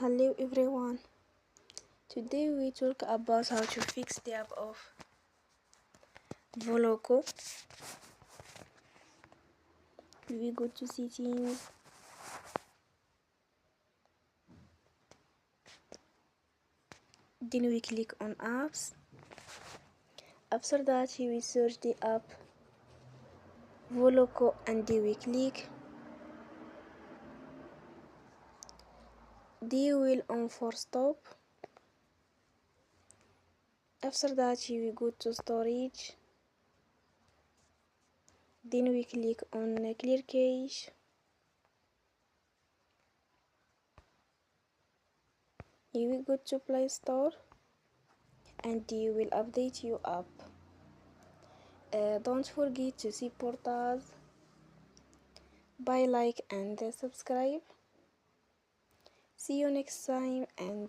Hello everyone. Today we talk about how to fix the app of Voloco. We go to settings. Then we click on apps. After that we search the app Voloco and then we click. They will on for stop. After that we go to storage. Then we click on clear cache. You will go to Play Store and you will update your app. Don't forget to support us by like and subscribe. See you next time and